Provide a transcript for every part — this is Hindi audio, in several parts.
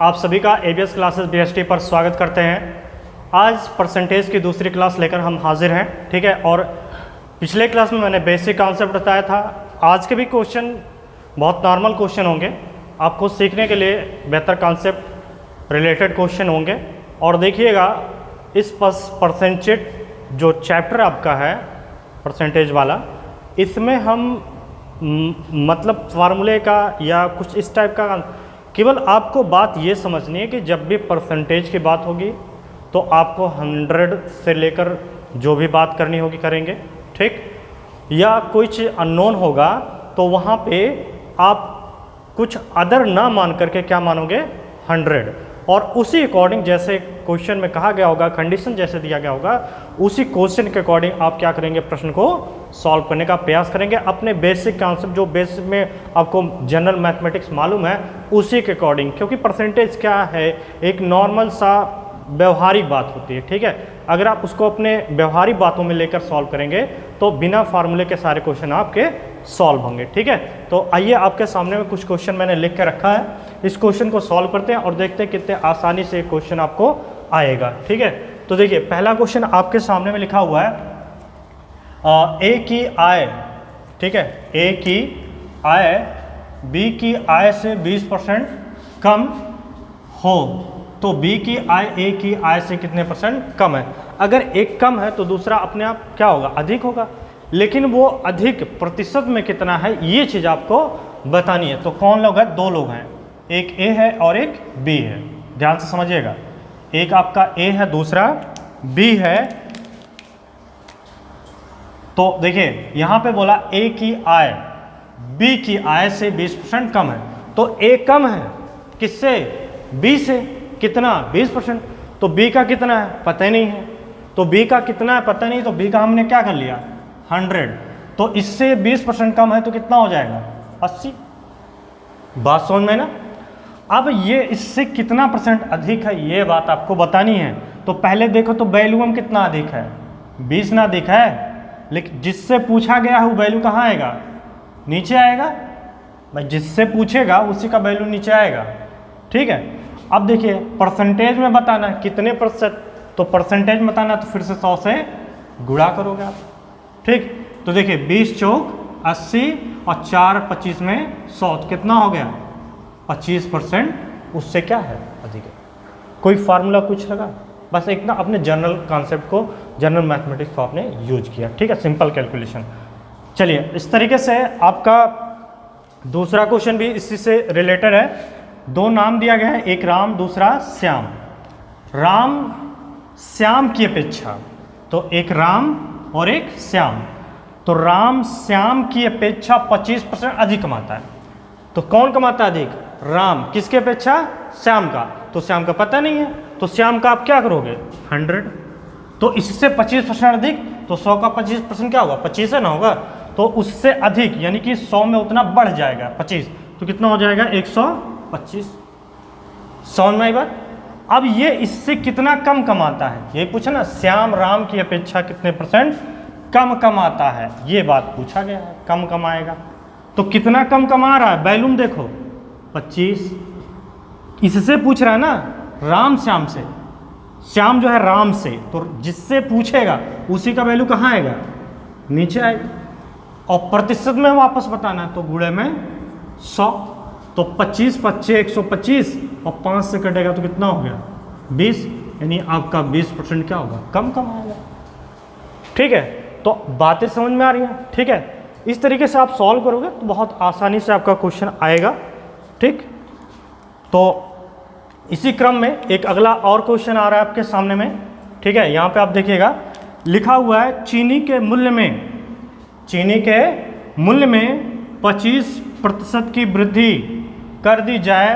आप सभी का एबीएस क्लासेस बीएसटी पर स्वागत करते हैं। आज परसेंटेज की दूसरी क्लास लेकर हम हाजिर हैं, ठीक है। और पिछले क्लास में मैंने बेसिक कॉन्सेप्ट बताया था। आज के भी क्वेश्चन बहुत नॉर्मल क्वेश्चन होंगे, आपको सीखने के लिए बेहतर कॉन्सेप्ट रिलेटेड क्वेश्चन होंगे। और देखिएगा इस परसेंटेज जो चैप्टर आपका है परसेंटेज वाला, इसमें हम मतलब फार्मूले का या कुछ इस टाइप का, केवल आपको बात ये समझनी है कि जब भी परसेंटेज की बात होगी तो आपको 100 से लेकर जो भी बात करनी होगी करेंगे, ठीक। या कुछ अननोन होगा तो वहाँ पे आप कुछ अदर ना मान करके क्या मानोगे 100, और उसी अकॉर्डिंग जैसे क्वेश्चन में कहा गया होगा, कंडीशन जैसे दिया गया होगा, उसी क्वेश्चन के अकॉर्डिंग आप क्या करेंगे, प्रश्न को सॉल्व करने का प्रयास करेंगे। अपने बेसिक कॉन्सेप्ट जो बेसिक में आपको जनरल मैथमेटिक्स मालूम है उसी के अकॉर्डिंग, क्योंकि परसेंटेज क्या है, एक नॉर्मल सा व्यवहारिक बात होती है, ठीक है। अगर आप उसको अपने व्यवहारिक बातों में लेकर सॉल्व करेंगे तो बिना फार्मूले के सारे क्वेश्चन आपके सॉल्व होंगे, ठीक है। तो आइए आपके सामने में कुछ क्वेश्चन मैंने लिख के रखा है, इस क्वेश्चन को सॉल्व करते हैं और देखते हैं कितने आसानी से क्वेश्चन आपको आएगा, ठीक है। तो देखिए पहला क्वेश्चन आपके सामने में लिखा हुआ है, ए की आय, ठीक है, ए की आय बी की आय से 20% कम हो तो बी की आय ए की आय से कितने परसेंट कम है। अगर एक कम है तो दूसरा अपने आप क्या होगा, अधिक होगा, लेकिन वो अधिक प्रतिशत में कितना है ये चीज़ आपको बतानी है। तो कौन लोग हैं, दो लोग हैं, एक ए है और एक बी है, ध्यान से समझिएगा। एक आपका ए है, दूसरा बी है। तो देखिए यहाँ पे बोला ए की आय बी की आय से 20% कम है, तो ए कम है किससे, बी से, कितना 20%। तो बी का कितना है पता ही नहीं है, तो बी का कितना है पता नहीं, तो बी का हमने क्या कर लिया 100, तो इससे 20% कम है तो कितना हो जाएगा 80। बात समझ में ना। अब ये इससे कितना परसेंट अधिक है ये बात आपको बतानी है। तो पहले देखो तो वैल्यूम कितना अधिक है, 20 ना अधिक है, लेकिन जिससे पूछा गया है वो वैल्यू कहाँ आएगा, नीचे आएगा भाई, जिससे पूछेगा उसी का वैल्यू नीचे आएगा, ठीक है। अब देखिए परसेंटेज में बताना है कितने प्रतिशत, तो परसेंटेज में बताना तो फिर से 100 से गुणा करोगे आप, ठीक। तो देखिए 20 चौक 80 और 4 25 में 100, तो कितना हो गया 25%, उससे क्या है अधिक है। कोई फार्मूला कुछ लगा, बस एक ना अपने जनरल कॉन्सेप्ट को, जनरल मैथमेटिक्स को आपने यूज किया, ठीक है, सिंपल कैलकुलेशन। चलिए इस तरीके से आपका दूसरा क्वेश्चन भी इसी से रिलेटेड है। दो नाम दिया गया है, एक राम दूसरा श्याम। राम श्याम की अपेक्षा, तो एक राम और एक श्याम, तो राम श्याम की अपेक्षा 25% अधिक कमाता है। तो कौन कमाता है अधिक, राम, किसके अपेक्षा, श्याम का। तो श्याम का पता नहीं है, तो श्याम का आप क्या करोगे 100, तो इससे 25% अधिक, तो 100 का 25% क्या होगा 25 है ना होगा, तो उससे अधिक यानी कि 100 में उतना बढ़ जाएगा 25, तो कितना हो जाएगा 125। समझ में आई बात। अब ये इससे कितना कम कमाता है यही पूछा ना, श्याम राम की अपेक्षा कितने परसेंट कम कमाता है, ये बात पूछा गया है, कम कमाएगा। तो कितना कम कमा रहा है, वैल्यूम देखो 25, इससे पूछ रहा है ना, राम श्याम से, श्याम जो है राम से, तो जिससे पूछेगा उसी का वैल्यू कहाँ आएगा, नीचे आएगा। और प्रतिशत में वापस बताना है तो गुणे में 100, तो 25 25 125 और 5 से कटेगा तो कितना हो गया 20, यानी आपका 20% क्या होगा, कम कमाएगा, ठीक है। तो बातें समझ में आ रही हैं, ठीक है। इस तरीके से आप सॉल्व करोगे तो बहुत आसानी से आपका क्वेश्चन आएगा, ठीक। तो इसी क्रम में एक अगला और क्वेश्चन आ रहा है आपके सामने में, ठीक है। यहाँ पे आप देखिएगा लिखा हुआ है, चीनी के मूल्य में 25% की वृद्धि कर दी जाए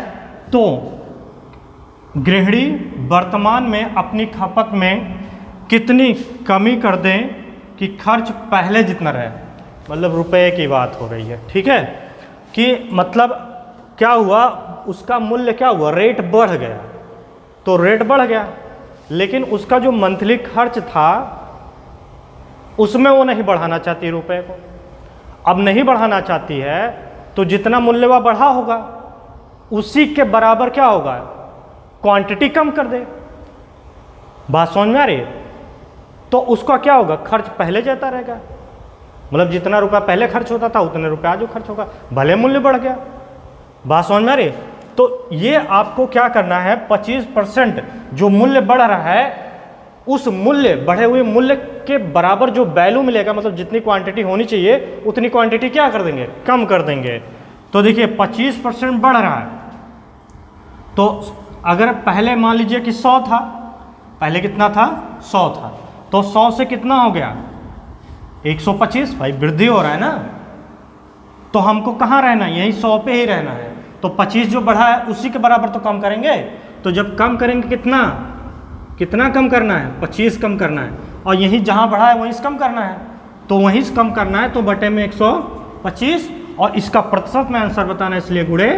तो गृहिणी वर्तमान में अपनी खपत में कितनी कमी कर दें कि खर्च पहले जितना रहे। मतलब रुपए की बात हो रही है, ठीक है, कि मतलब क्या हुआ, उसका मूल्य क्या हुआ, रेट बढ़ गया, तो रेट बढ़ गया, लेकिन उसका जो मंथली खर्च था उसमें वो नहीं बढ़ाना चाहती रुपए को। अब नहीं बढ़ाना चाहती है तो जितना मूल्य वह बढ़ा होगा उसी के बराबर क्या होगा क्वांटिटी कम कर दे। बात समझ में आ रही है? तो उसका क्या होगा, खर्च पहले जाता रहेगा, मतलब जितना रुपया पहले खर्च होता था उतने रुपया आज खर्च होगा, भले मूल्य बढ़ गया। बात समझ में आ रही है? तो ये आपको क्या करना है, 25% जो मूल्य बढ़ रहा है उस मूल्य, बढ़े हुए मूल्य के बराबर जो वैल्यू मिलेगा, मतलब जितनी क्वांटिटी होनी चाहिए उतनी क्वांटिटी क्या कर देंगे, कम कर देंगे। तो देखिए 25% बढ़ रहा है, तो अगर पहले मान लीजिए कि 100 था, पहले कितना था, 100 था, तो 100 से कितना हो गया 125, भाई वृद्धि हो रहा है ना, तो हमको कहाँ रहना है, यही 100 पे ही रहना है। तो 25 जो बढ़ा है उसी के बराबर तो कम करेंगे, तो जब कम करेंगे कितना कम करना है, 25 कम करना है, और यही जहाँ बढ़ा है वहीं से कम करना है, तो वहीं से कम करना है, तो बटे में 125, और इसका प्रतिशत में आंसर बताना है, इसलिए गुणे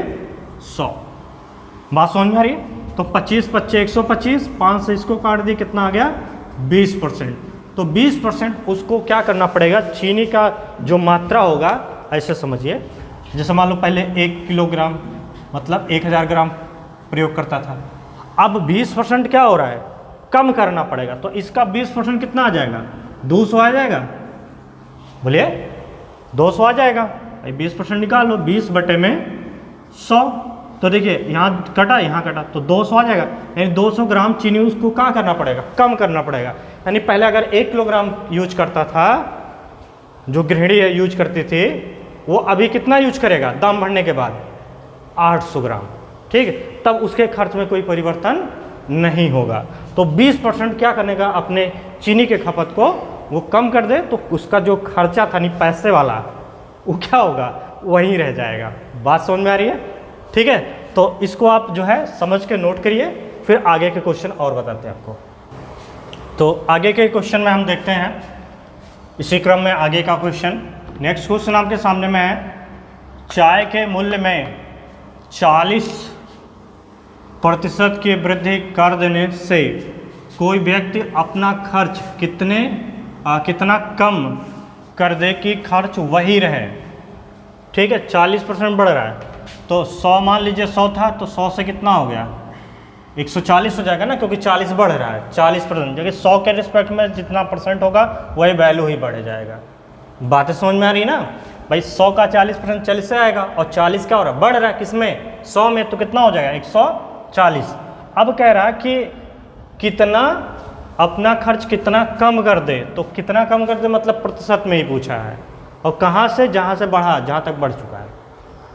100। बात समझ में आ रही है? तो 25 25 125, 5 से इसको काट दी, कितना आ गया 20%। तो 20% उसको क्या करना पड़ेगा, चीनी का जो मात्रा होगा, ऐसे समझिए, जैसे मान लो पहले 1 किलोग्राम मतलब 1000 ग्राम प्रयोग करता था, अब 20% क्या हो रहा है, कम करना पड़ेगा, तो इसका 20% कितना आ जाएगा, 200 आ जाएगा, बोलिए 200 आ जाएगा। 20% निकाल लो, 20 बटे में 100, तो देखिए यहाँ कटा यहाँ कटा, तो 200 आ जाएगा, यानी 200 ग्राम चीनी उसको क्या करना पड़ेगा, कम करना पड़ेगा। यानी पहले अगर 1 किलोग्राम यूज करता था, जो गृहिणी यूज करती थी, वो अभी कितना यूज करेगा दाम बढ़ने के बाद, 800 ग्राम, ठीक है, तब उसके खर्च में कोई परिवर्तन नहीं होगा। तो 20% क्या करने का, अपने चीनी के खपत को वो कम कर दे, तो उसका जो खर्चा था नहीं पैसे वाला, वो क्या होगा, वहीं रह जाएगा। बात समझ में आ रही है? ठीक है, तो इसको आप जो है समझ के नोट करिए, फिर आगे के क्वेश्चन और बताते हैं आपको। तो आगे के क्वेश्चन में हम देखते हैं, इसी क्रम में आगे का क्वेश्चन, नेक्स्ट क्वेश्चन आपके सामने में है, चाय के मूल्य में 40% की वृद्धि कर देने से कोई व्यक्ति अपना खर्च कितना कम कर दे कि खर्च वही रहे। ठीक है, 40% बढ़ रहा है, तो 100 मान लीजिए 100 था, तो 100 से कितना हो गया 140 हो जाएगा ना, क्योंकि 40 बढ़ रहा है, 40%, क्योंकि 100 के रिस्पेक्ट में जितना परसेंट होगा वही वैल्यू ही बढ़ जाएगा। बातें समझ में आ रही ना भाई, 100 का 40% 40 से आएगा, और 40 क्या हो रहा है, बढ़ रहा है, किसमें 100 में, तो कितना हो जाएगा 140। अब कह रहा है कि कितना अपना खर्च कितना कम कर दे, तो कितना कम कर दे मतलब प्रतिशत में ही पूछा है, और कहाँ से, जहाँ से बढ़ा, जहाँ तक बढ़ चुका है।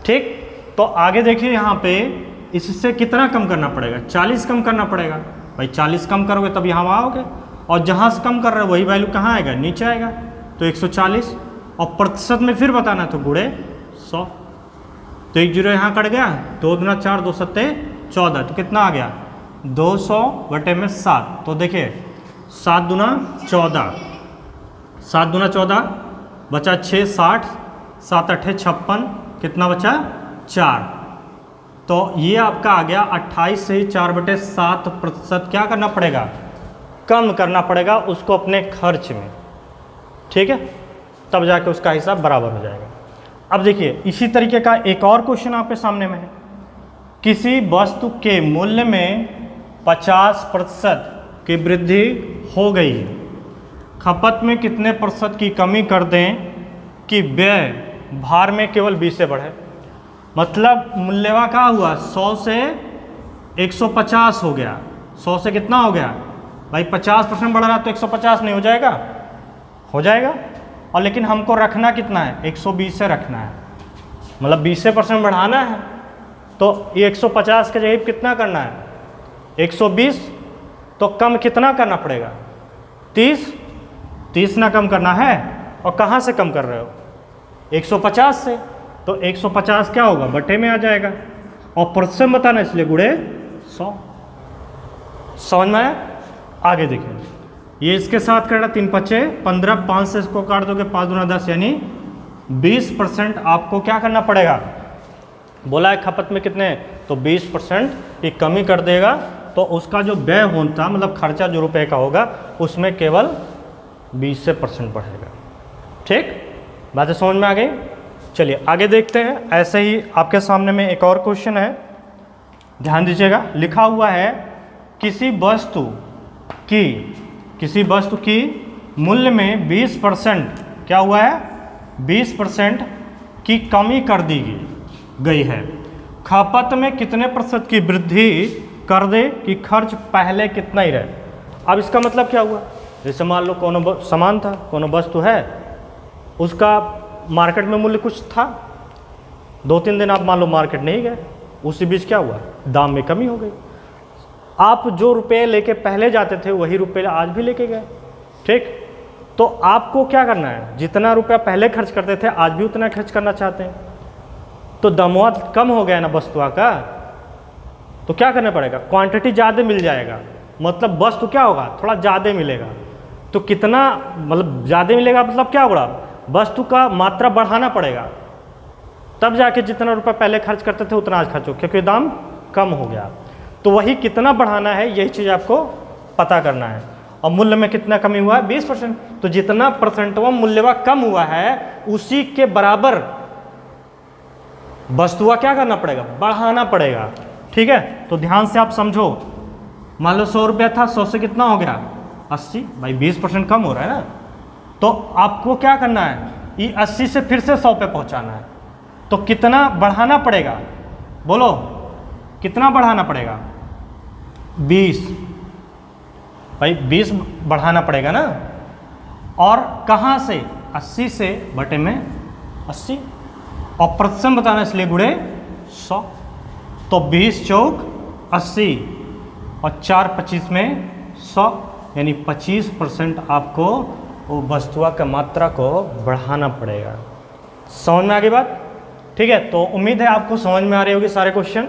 ठीक, तो आगे देखिए यहाँ पे इससे कितना कम करना पड़ेगा, 40 कम करना पड़ेगा भाई, 40 कम करोगे तब यहाँ आओगे, और जहाँ से कम कर रहे हो वही वैल्यू कहाँ आएगा, नीचे आएगा, तो 140, और प्रतिशत में फिर बताना तो गुणे 100, तो 1 जीरो यहाँ कट गया, 2 दूना 4, 2 सत्ते 14, तो कितना आ गया 200 बटे में 7, तो देखिए 7 दूना 14, 7 दूना 14, बचा 6 60, 7 अट्ठे 56, कितना बचा 4, तो ये आपका आ गया 28 से ही 4/7% क्या करना पड़ेगा, कम करना पड़ेगा उसको अपने खर्च में। ठीक है, तब जाके उसका हिसाब बराबर हो जाएगा। अब देखिए इसी तरीके का एक और क्वेश्चन आपके सामने में है, किसी वस्तु के मूल्य में 50% की वृद्धि हो गई, खपत में कितने प्रतिशत की कमी कर दें कि व्यय भार में केवल 20 से बढ़े। मतलब मूल्यवा क्या हुआ, 100 से 150 हो गया, 100 से कितना हो गया भाई 50% बढ़ रहा, तो 150 नहीं हो जाएगा, हो जाएगा, और लेकिन हमको रखना कितना है 120 से रखना है, मतलब 20% बढ़ाना है, तो ये 150 के जगह कितना करना है 120, तो कम कितना करना पड़ेगा 30 ना कम करना है, और कहाँ से कम कर रहे हो 150 से, तो 150 क्या होगा बटे में आ जाएगा, और प्रतिशत बताना इसलिए गुणे 100। समझ में आया? आगे देखिए, ये इसके साथ करना 3 पच्चे 15, 5 से इसको काट दोगे 5 दूना 10, यानी 20% आपको क्या करना पड़ेगा, बोला है खपत में कितने, तो 20% की कमी कर देगा, तो उसका जो व्यय होता मतलब खर्चा जो रुपए का होगा उसमें केवल 20% बढ़ेगा। ठीक, बातें समझ में आ गई? चलिए आगे देखते हैं। ऐसे ही आपके सामने में एक और क्वेश्चन है, ध्यान दीजिएगा, लिखा हुआ है किसी वस्तु की मूल्य में 20% क्या हुआ है, 20% की कमी कर दी गई है, खपत में कितने प्रतिशत की वृद्धि कर दे कि खर्च पहले कितना ही रहे। अब इसका मतलब क्या हुआ, जैसे मान लो कोनो सामान था, कोनो वस्तु है, उसका मार्केट में मूल्य कुछ था, 2-3 दिन आप मान लो मार्केट नहीं गए, उसी बीच क्या हुआ, दाम में कमी हो गई। आप जो रुपए लेके पहले जाते थे वही रुपए आज भी लेके गए, ठीक। तो आपको क्या करना है, जितना रुपया पहले खर्च करते थे आज भी उतना खर्च करना चाहते हैं, तो दामवा कम हो गया ना वस्तुआ का, तो क्या करना पड़ेगा, क्वांटिटी ज़्यादा मिल जाएगा, मतलब वस्तु क्या होगा, थोड़ा ज़्यादा मिलेगा। तो कितना मतलब ज़्यादा मिलेगा, मतलब क्या होगा, वस्तु का मात्रा बढ़ाना पड़ेगा, तब जाके जितना रुपया पहले खर्च करते थे उतना आज खर्च हो, क्योंकि दाम कम हो गया। तो वही कितना बढ़ाना है यही चीज़ आपको पता करना है। और मूल्य में कितना कमी हुआ है, 20%। तो जितना परसेंटवा मूल्यवा कम हुआ है उसी के बराबर वस्तुआ क्या करना पड़ेगा, बढ़ाना पड़ेगा, ठीक है। तो ध्यान से आप समझो, मान लो 100 रुपया था, 100 से कितना हो गया 80, भाई 20% कम हो रहा है ना। तो आपको क्या करना है, ये 80 से फिर से 100 पे पहुंचाना है, तो कितना बढ़ाना पड़ेगा, बोलो कितना बढ़ाना पड़ेगा, 20, भाई 20 बढ़ाना पड़ेगा ना। और कहाँ से, 80 से बटे में 80, और प्रतिशत बताना इसलिए गुणे 100, तो 20 चौक 80 और 4 25 में 100, यानी 25% आपको वो वस्तुआ का मात्रा को बढ़ाना पड़ेगा। समझ में आ गई बात, ठीक है। तो उम्मीद है आपको समझ में आ रही होगी सारे क्वेश्चन,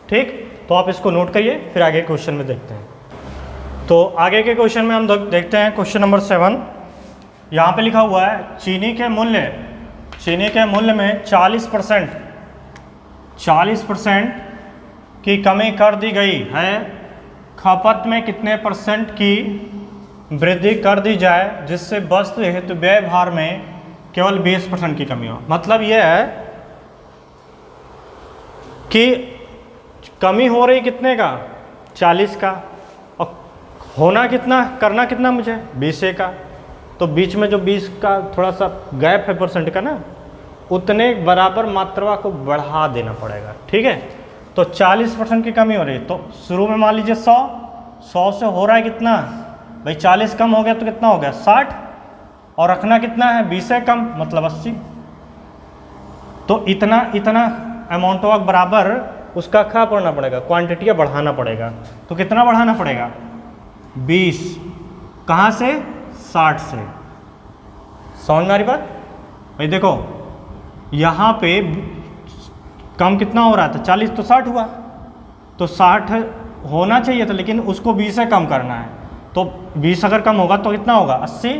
ठीक। तो आप इसको नोट करिए, फिर आगे क्वेश्चन में देखते हैं। तो आगे के क्वेश्चन में हम देखते हैं क्वेश्चन नंबर 7। यहाँ पे लिखा हुआ है चीनी के मूल्य में 40% की कमी कर दी गई है, खपत में कितने परसेंट की वृद्धि कर दी जाए जिससे वस्तु हेतु व्यय भार में केवल 20% की कमी हो। मतलब यह है कि कमी हो रही कितने का, 40 का, और होना कितना, करना कितना मुझे 20 का, तो बीच में जो 20 का थोड़ा सा गैप है परसेंट का ना, उतने बराबर मात्रा को बढ़ा देना पड़ेगा, ठीक है। तो 40% की कमी हो रही है, तो शुरू में मान लीजिए 100 से हो रहा है कितना, भाई 40 कम हो गया तो कितना हो गया 60, और रखना कितना है 20 से कम, मतलब 80। तो इतना अमाउंट ऑफ बराबर उसका क्या पढ़ना पड़ेगा, क्वांटिटी बढ़ाना पड़ेगा। तो कितना बढ़ाना पड़ेगा, 20, कहाँ से 60 से। समझ में आ रही बात, भाई देखो यहाँ पे कम कितना हो रहा था, 40 तो 60 हुआ, तो 60 होना चाहिए था, लेकिन उसको 20 से कम करना है, तो 20 अगर कम होगा तो कितना होगा 80।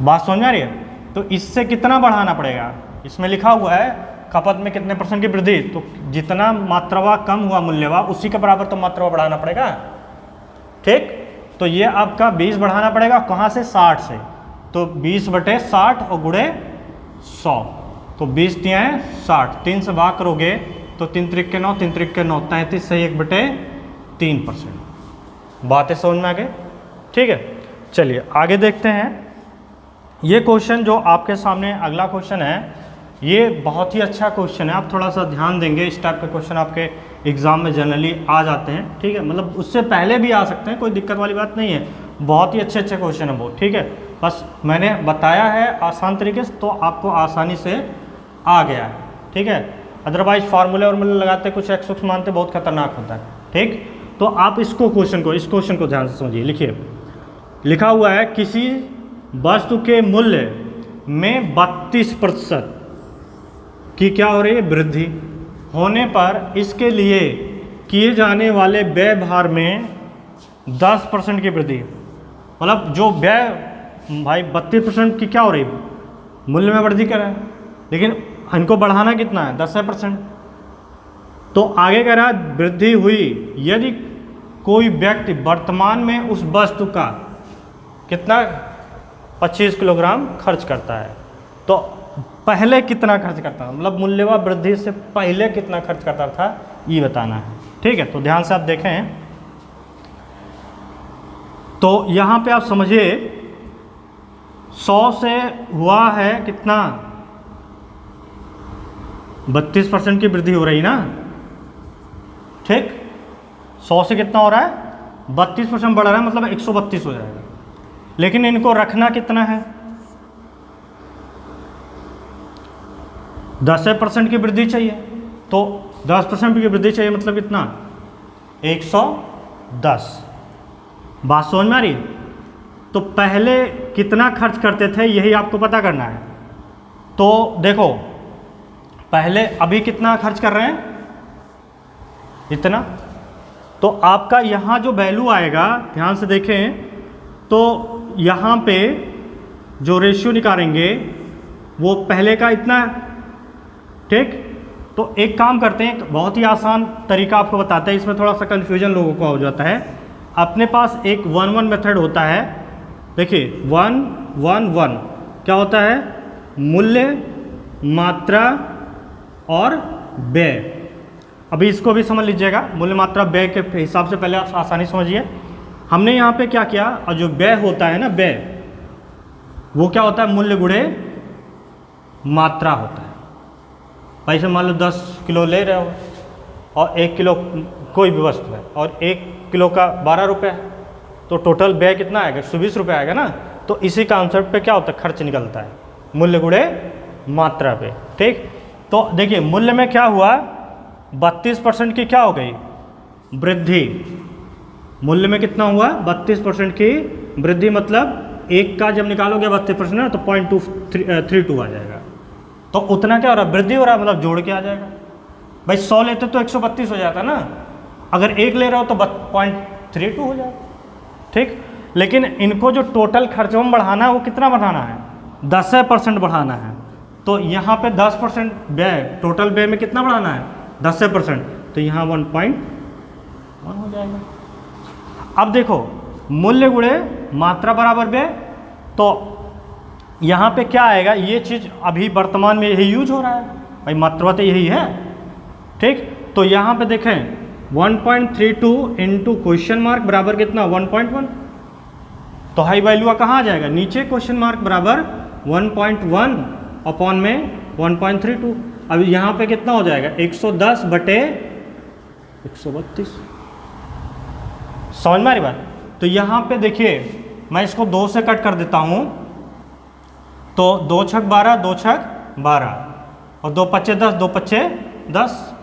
बात समझ में आ रही है। तो इससे कितना बढ़ाना पड़ेगा, इसमें लिखा हुआ है खपत में कितने परसेंट की वृद्धि, तो जितना मात्रावा कम हुआ मूल्यवा उसी के बराबर तो मात्रावा बढ़ाना पड़ेगा, ठीक। तो ये आपका 20 बढ़ाना पड़ेगा, कहाँ से 60 से, तो 20 बटे 60 और गुणे 100, तो 20 दिया है 60, 3 से भाग करोगे तो 3 त्रिक के 9, 3 त्रिक के 9, 33 से 1 बटे 3%। बातें समझ में आ गई, ठीक है। चलिए आगे देखते हैं। ये क्वेश्चन जो आपके सामने अगला क्वेश्चन है, ये बहुत ही अच्छा क्वेश्चन है, आप थोड़ा सा ध्यान देंगे, इस टाइप के क्वेश्चन आपके एग्जाम में जनरली आ जाते हैं, ठीक है। मतलब उससे पहले भी आ सकते हैं, कोई दिक्कत वाली बात नहीं है, बहुत ही अच्छे क्वेश्चन है वो, ठीक है। बस मैंने बताया है आसान तरीके से, तो आपको आसानी से आ गया है, ठीक है। अदरवाइज फार्मूले और लगाते कुछ एक्स मानते बहुत खतरनाक होता है, ठीक। तो आप इस क्वेश्चन को ध्यान से समझिए। लिखिए, लिखा हुआ है किसी वस्तु के मूल्य में 32% की क्या हो रही है, वृद्धि होने पर इसके लिए किए जाने वाले व्यय भार में 10% की वृद्धि, मतलब जो व्यय भाई 32% की क्या हो रही है, मूल्य में वृद्धि कर रहा है, लेकिन इनको बढ़ाना कितना है 10%। तो आगे कह रहा है वृद्धि हुई यदि कोई व्यक्ति वर्तमान में उस वस्तु का कितना 25 किलोग्राम खर्च करता है, तो पहले कितना खर्च करता था, मतलब मूल्यवा वृद्धि से पहले कितना खर्च करता था ई बताना है। ठीक है, तो ध्यान से आप देखें, तो यहाँ पे आप समझिए 100 से हुआ है कितना, 32% की वृद्धि हो रही ना। ठीक, 100 से कितना हो रहा है, 32% बढ़ रहा है, मतलब 132 हो जाएगा। लेकिन इनको रखना कितना है, 10% की वृद्धि चाहिए, तो 10% की वृद्धि चाहिए, मतलब कितना, 110। बात समझ में आ रही? तो पहले कितना खर्च करते थे यही आपको पता करना है। तो देखो पहले अभी कितना खर्च कर रहे हैं, इतना। तो आपका यहाँ जो वैल्यू आएगा, ध्यान से देखें, तो यहाँ पे जो रेशियो निकालेंगे वो पहले का इतना है। ठीक, तो एक काम करते हैं, एक बहुत ही आसान तरीका आपको बताते हैं, इसमें थोड़ा सा कन्फ्यूजन लोगों को हो जाता है। अपने पास एक 1-1 मेथड होता है। देखिए 1-1-1 क्या होता है, मूल्य, मात्रा और व्यय। अभी इसको भी समझ लीजिएगा, मूल्य, मात्रा, व्यय के हिसाब से पहले आप आसानी समझिए। हमने यहाँ पे क्या किया, और जो व्यय होता है ना, व्यय वो क्या होता है, मूल्य गुणे मात्रा होता है। भाई से मान लो 10 किलो ले रहे हो और 1 किलो कोई भी वस्तु है और 1 किलो का 12 रुपये है, तो टोटल व्यय कितना आएगा, 120 रुपये आएगा ना। तो इसी कॉन्सेप्ट पे क्या होता है, खर्च निकलता है, मूल्य गुणे मात्रा पे। ठीक, तो देखिए मूल्य में क्या हुआ, 32% की क्या हो गई, वृद्धि। मूल्य में कितना हुआ, 32% की वृद्धि, मतलब एक का जब निकालोगे 32% ना, तो 0.232 आ जाएगा। तो उतना क्या हो रहा है, वृद्धि हो रहा है, मतलब जोड़ के आ जाएगा। भाई 100 लेते तो 132 हो जाता ना, अगर 1 ले रहे हो तो 0.32 हो जाएगा। ठीक, लेकिन इनको जो टोटल खर्चों में बढ़ाना है वो कितना बढ़ाना है, 10% बढ़ाना है। तो यहाँ पे 10% व्यय, टोटल व्यय में कितना बढ़ाना है, 10%, तो यहाँ 1.1 हो जाएगा। अब देखो मूल्य गुणे मात्रा बराबर व्यय, तो यहाँ पे क्या आएगा, ये चीज़ अभी वर्तमान में यही यूज हो रहा है, भाई मात्रा तो यही है। ठीक, तो यहाँ पे देखें 1.32 इंटू क्वेश्चन मार्क बराबर कितना, 1.1। तो हाई वैल्यू का कहाँ आ जाएगा, नीचे क्वेश्चन मार्क बराबर 1.1 अपॉन में 1.32। अब यहाँ पे कितना हो जाएगा, 110 बटे 132। समझ में आ रही बात? तो यहाँ पे देखिए मैं इसको 2 से कट कर देता हूँ, तो 2 छक 12, 2 छक 12 और 2 पच्चे 10, 2 पच्चे 10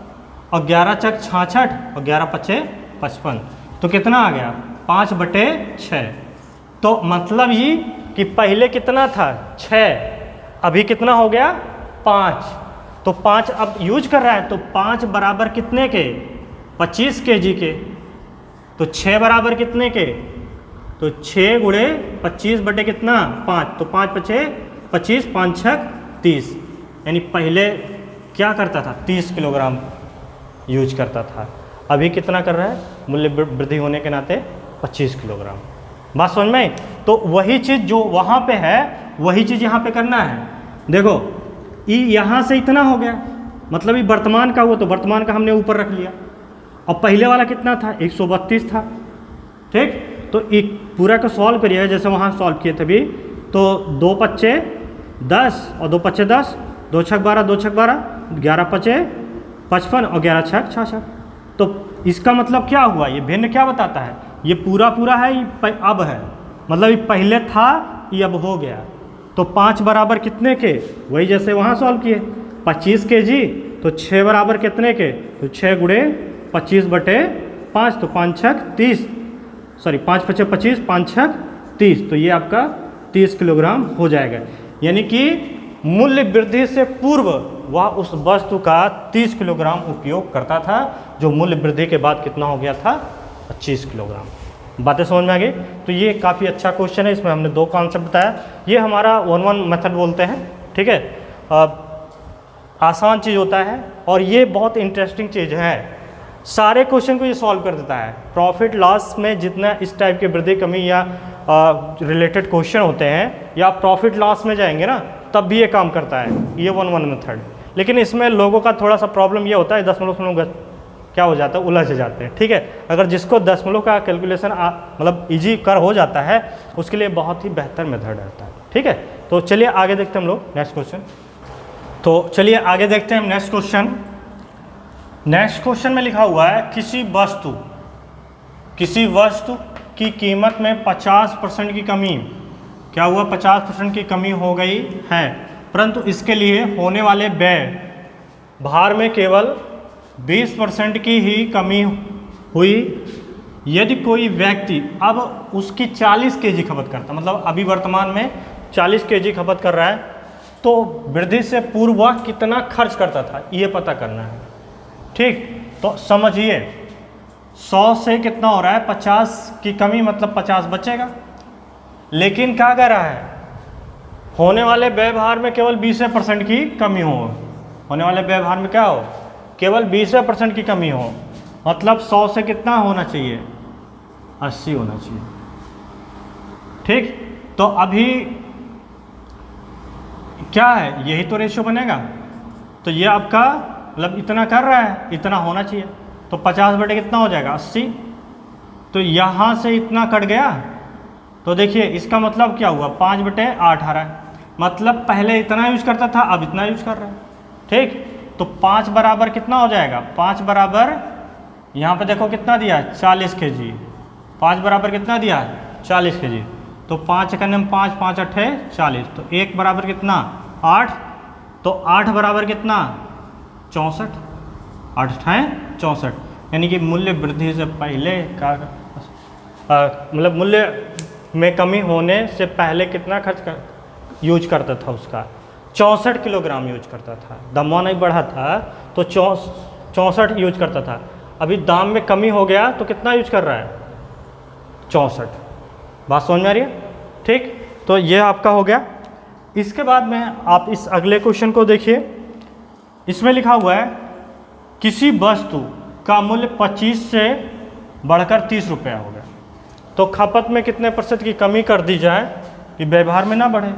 और 11 चक 66 और 11 पच्चे 55। तो कितना आ गया, 5 बटे 6। तो मतलब ही कि पहले कितना था, 6, अभी कितना हो गया, 5। तो 5 अब यूज कर रहा है, तो 5 बराबर कितने के, 25 kg के। तो 6 बराबर कितने के, तो 6 गुणे 25 बटे कितना, 5। तो 5 पचे 25, 5 छक 30, यानी पहले क्या करता था, 30 किलोग्राम यूज करता था, अभी कितना कर रहा है, मूल्य वृद्धि होने के नाते 25 किलोग्राम। बात समझ में? तो वही चीज़ जो वहाँ पे है वही चीज़ यहाँ पे करना है। देखो ई यहाँ से इतना हो गया, मतलब ये वर्तमान का, वो तो वर्तमान का हमने ऊपर रख लिया। और पहले वाला कितना था, 132 था। ठीक, तो एक पूरा का सॉल्व करिए जैसे वहाँ सॉल्व किए थे भी। तो 2 पच्चे 10 और 2 पच्चे 10, 2 छक 12, 2 छक 12, 11 पचे 55 और 11 छक 66। तो इसका मतलब क्या हुआ, ये भिन्न क्या बताता है, ये पूरा पूरा है, ये अब है, मतलब ये पहले था, ये अब हो गया। तो 5 बराबर कितने के, वही जैसे वहाँ सॉल्व किए, 25 kg। तो 6 बराबर कितने के, तो 6 गुणे 25 बटे 5, तो 5 छक 30, सॉरी 5 पचे 25, 5 छक 30। तो ये आपका 30 किलोग्राम हो जाएगा। यानी कि मूल्य वृद्धि से पूर्व वह उस वस्तु का 30 किलोग्राम उपयोग करता था, जो मूल्य वृद्धि के बाद कितना हो गया था, 25 किलोग्राम। बातें समझ में आ गई? तो ये काफ़ी अच्छा क्वेश्चन है, इसमें हमने 2 कॉन्सेप्ट बताया। ये हमारा 1-1 मेथड बोलते हैं। ठीक है, आसान चीज़ होता है और ये बहुत इंटरेस्टिंग चीज़ है, सारे क्वेश्चन को ये सॉल्व कर देता है। प्रॉफिट लॉस में जितना इस टाइप के वृद्धि कमी या रिलेटेड क्वेश्चन होते हैं, या प्रॉफिट लॉस में जाएंगे ना तब भी ये काम करता है, ये 1-1 मेथड। लेकिन इसमें लोगों का थोड़ा सा प्रॉब्लम ये होता है, 10 क्या क्या हो जाता है, उलझ जाते हैं। ठीक है, अगर जिसको दशमलव का कैलकुलेशन मतलब इजी कर हो जाता है उसके लिए बहुत ही बेहतर मेथड रहता है। ठीक है, तो चलिए आगे देखते हैं हम लोग नेक्स्ट क्वेश्चन। तो चलिए आगे देखते हैं हम नेक्स्ट क्वेश्चन। नेक्स्ट क्वेश्चन में लिखा हुआ है किसी वस्तु की कीमत में 50% की कमी, क्या हुआ, 50% की कमी हो गई है, परंतु इसके लिए होने वाले व्यय भार में केवल 20% की ही कमी हुई। यदि कोई व्यक्ति अब उसकी 40 kg खपत करता, मतलब अभी वर्तमान में 40 kg खपत कर रहा है, तो वृद्धि से पूर्व वह कितना खर्च करता था ये पता करना है। ठीक, तो समझिए 100 से कितना हो रहा है, 50 की कमी, मतलब 50 बचेगा। लेकिन क्या कह रहा है, होने वाले व्यवहार में केवल 20% की कमी हो, होने वाले व्यवहार में क्या हो, केवल 20% की कमी हो, मतलब 100 से कितना होना चाहिए, 80 होना चाहिए। ठीक, तो अभी क्या है, यही तो रेशियो बनेगा। तो ये आपका मतलब इतना कर रहा है, इतना होना चाहिए, तो 50 बटे कितना हो जाएगा, 80। तो यहाँ से इतना कट गया, तो देखिए इसका मतलब क्या हुआ, 5 बटे 8 आ रहा है, मतलब पहले इतना यूज करता था अब इतना यूज कर रहा है। ठीक, तो 5 बराबर कितना हो जाएगा, 5 बराबर यहाँ पे देखो कितना दिया, 40 kg। 5 बराबर कितना दिया, 40 kg। तो 5 का नम 5, 5 अट्ठे 40, तो 1 बराबर कितना, 8। तो 8 बराबर कितना, 64, 8 अट्ठाएँ 64, यानी कि मूल्य वृद्धि से पहले का मतलब मूल्य में कमी होने से पहले कितना खर्च कर यूज करता था, उसका 64 किलोग्राम यूज करता था। दाम नहीं बढ़ा था तो 64 यूज करता था, अभी दाम में कमी हो गया तो कितना यूज कर रहा है, 64। बात समझ में आ रही है। ठीक, तो ये आपका हो गया। इसके बाद में आप इस अगले क्वेश्चन को देखिए, इसमें लिखा हुआ है किसी वस्तु का मूल्य 25 से बढ़कर 30 रुपया हो गया, तो खपत में कितने % की कमी कर दी जाए कि व्यवहार में ना बढ़े।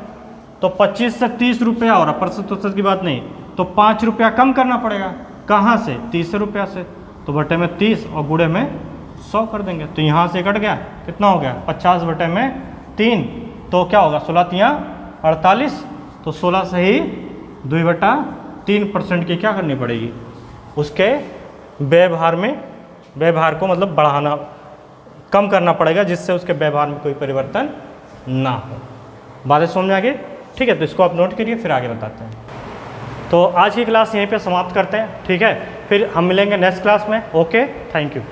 तो 25 से 30 रुपया हो रहा, % की बात नहीं, तो 5 रुपया कम करना पड़ेगा, कहाँ से, 30 रुपया से, तो बटे में 30 और गुणे में 100 कर देंगे। तो यहाँ से कट गया, कितना हो गया, 50 बटे में 3, तो क्या होगा, 16 तियाँ 48, तो 16 से ही 2/3% की क्या करनी पड़ेगी, उसके व्यवहार में, व्यवहार को मतलब बढ़ाना, कम करना पड़ेगा, जिससे उसके व्यवहार में कोई परिवर्तन ना हो। बातें समझ में आ गई। ठीक है, तो इसको आप नोट करिए, फिर आगे बताते हैं। तो आज की क्लास यहीं पे समाप्त करते हैं। ठीक है, फिर हम मिलेंगे नेक्स्ट क्लास में। Okay, thank you.